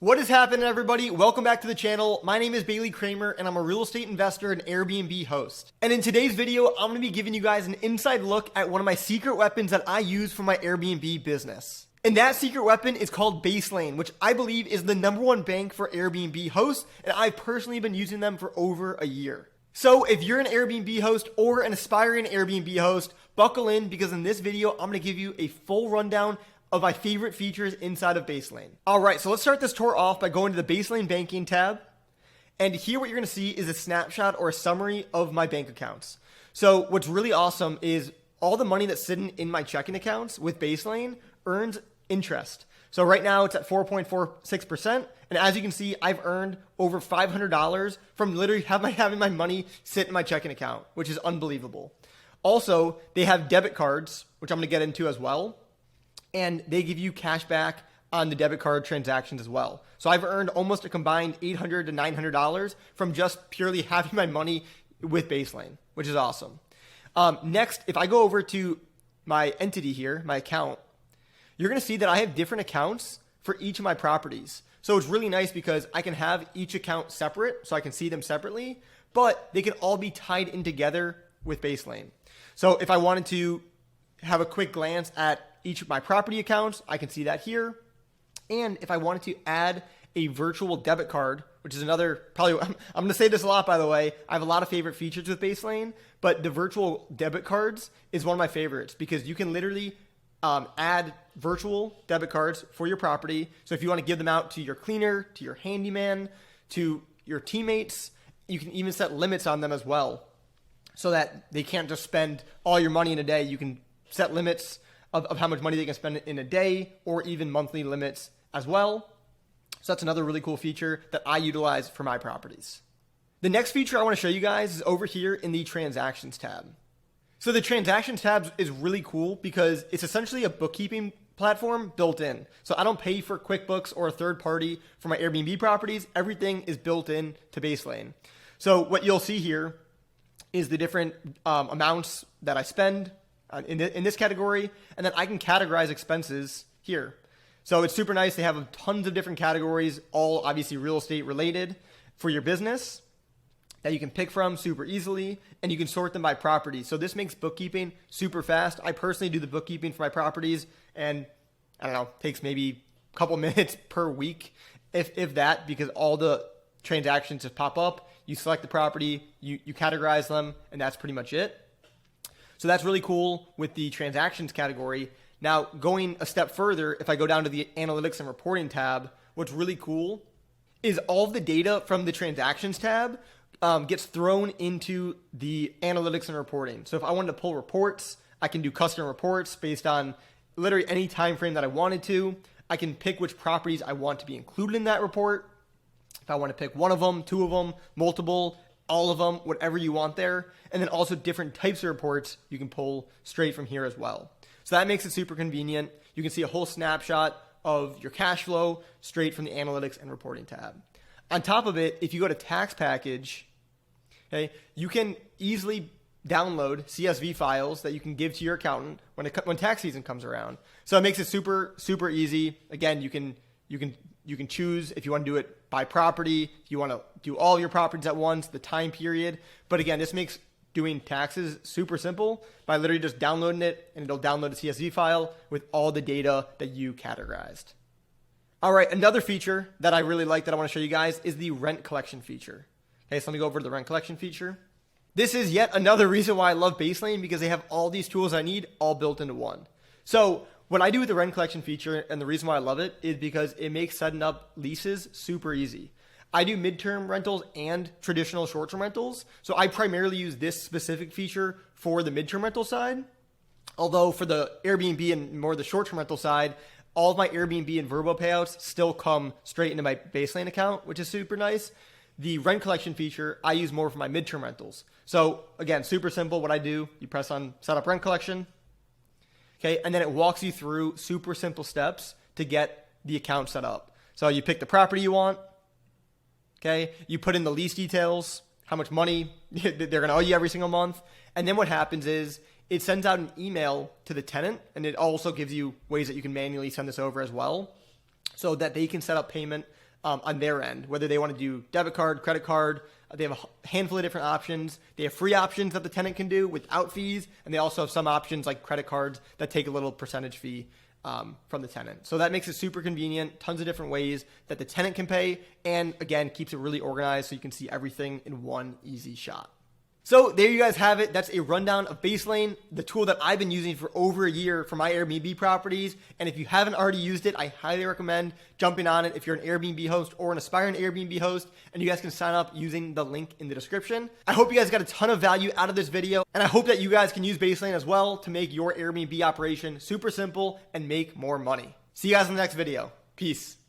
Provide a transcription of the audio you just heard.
What is happening, everybody? Welcome back to the channel. My name is Bailey Kramer and I'm a real estate investor and Airbnb host. And in today's video, I'm going to be giving you guys an inside look at one of my secret weapons that I use for my Airbnb business. And that secret weapon is called Baselane, which I believe is the #1 bank for Airbnb hosts, and I've personally been using them for over a year. So if you're an Airbnb host or an aspiring Airbnb host, buckle in because in this video, I'm going to give you a full rundown of my favorite features inside of Baselane. All right, so let's start this tour off by going to the Baselane banking tab. And here what you're gonna see is a snapshot or a summary of my bank accounts. So what's really awesome is all the money that's sitting in my checking accounts with Baselane earns interest. So right now it's at 4.46%. And as you can see, I've earned over $500 from literally having my money sit in my checking account, which is unbelievable. Also, they have debit cards, which I'm gonna get into as well. And they give you cash back on the debit card transactions as well. So I've earned almost a combined $800 to $900 from just purely having my money with Baselane, which is awesome. Next, if I go over to my entity here, my account, you're going to see that I have different accounts for each of my properties. So it's really nice because I can have each account separate, so I can see them separately, but they can all be tied in together with Baselane. So if I wanted to have a quick glance at each of my property accounts, I can see that here. And if I wanted to add a virtual debit card, which is another, probably, I'm going to say this a lot, by the way, I have a lot of favorite features with Baselane, but the virtual debit cards is one of my favorites because you can literally add virtual debit cards for your property. So if you want to give them out to your cleaner, to your handyman, to your teammates, you can even set limits on them as well so that they can't just spend all your money in a day. You can set limits of how much money they can spend in a day or even monthly limits as well. So that's another really cool feature that I utilize for my properties. The next feature I want to show you guys is over here in the transactions tab. So the transactions tab is really cool because it's essentially a bookkeeping platform built in. So I don't pay for QuickBooks or a third party for my Airbnb properties. Everything is built in to Baselane. So what you'll see here is the different amounts that I spend in this category, and then I can categorize expenses here. So it's super nice. They have tons of different categories, all obviously real estate related for your business that you can pick from super easily, and you can sort them by property. So this makes bookkeeping super fast. I personally do the bookkeeping for my properties, and I don't know, takes maybe a couple minutes per week, if that, because all the transactions just pop up. You select the property, you categorize them, and that's pretty much it. So that's really cool with the transactions category. Now, going a step further, if I go down to the analytics and reporting tab, what's really cool is all of the data from the transactions tab gets thrown into the analytics and reporting. So if I wanted to pull reports, I can do custom reports based on literally any time frame that I wanted to. I can pick which properties I want to be included in that report. If I want to pick one of them, two of them, multiple, all of them, whatever you want there. And then also different types of reports you can pull straight from here as well. So that makes it super convenient. You can see a whole snapshot of your cash flow straight from the analytics and reporting tab. On top of it, if you go to tax package, okay, you can easily download CSV files that you can give to your accountant when tax season comes around. So it makes it super, super easy. Again, you can choose if you want to do it by property, if you want to do all your properties at once, the time period. But again, this makes doing taxes super simple by literally just downloading it, and it'll download a CSV file with all the data that you categorized. All right, another feature that I really like that I want to show you guys is the rent collection feature. Okay, so let me go over to the rent collection feature. This is yet another reason why I love Baselane, because they have all these tools I need all built into one. So what I do with the rent collection feature, and the reason why I love it, is because it makes setting up leases super easy. I do midterm rentals and traditional short-term rentals. So I primarily use this specific feature for the midterm rental side. Although for the Airbnb and more the short-term rental side, all of my Airbnb and Verbo payouts still come straight into my Baselane account, which is super nice. The rent collection feature, I use more for my midterm rentals. So again, super simple. What I do, you press on set up rent collection. Okay, and then it walks you through super simple steps to get the account set up. So you pick the property you want. Okay, you put in the lease details, how much money they're going to owe you every single month. And then what happens is it sends out an email to the tenant, and it also gives you ways that you can manually send this over as well so that they can set up payment on their end, whether they want to do debit card, credit card. They have a handful of different options. They have free options that the tenant can do without fees, and they also have some options like credit cards that take a little percentage fee from the tenant. So that makes it super convenient, tons of different ways that the tenant can pay, and again, keeps it really organized so you can see everything in one easy shot. So there you guys have it. That's a rundown of Baselane, the tool that I've been using for over a year for my Airbnb properties. And if you haven't already used it, I highly recommend jumping on it if you're an Airbnb host or an aspiring Airbnb host, and you guys can sign up using the link in the description. I hope you guys got a ton of value out of this video, and I hope that you guys can use Baselane as well to make your Airbnb operation super simple and make more money. See you guys in the next video. Peace.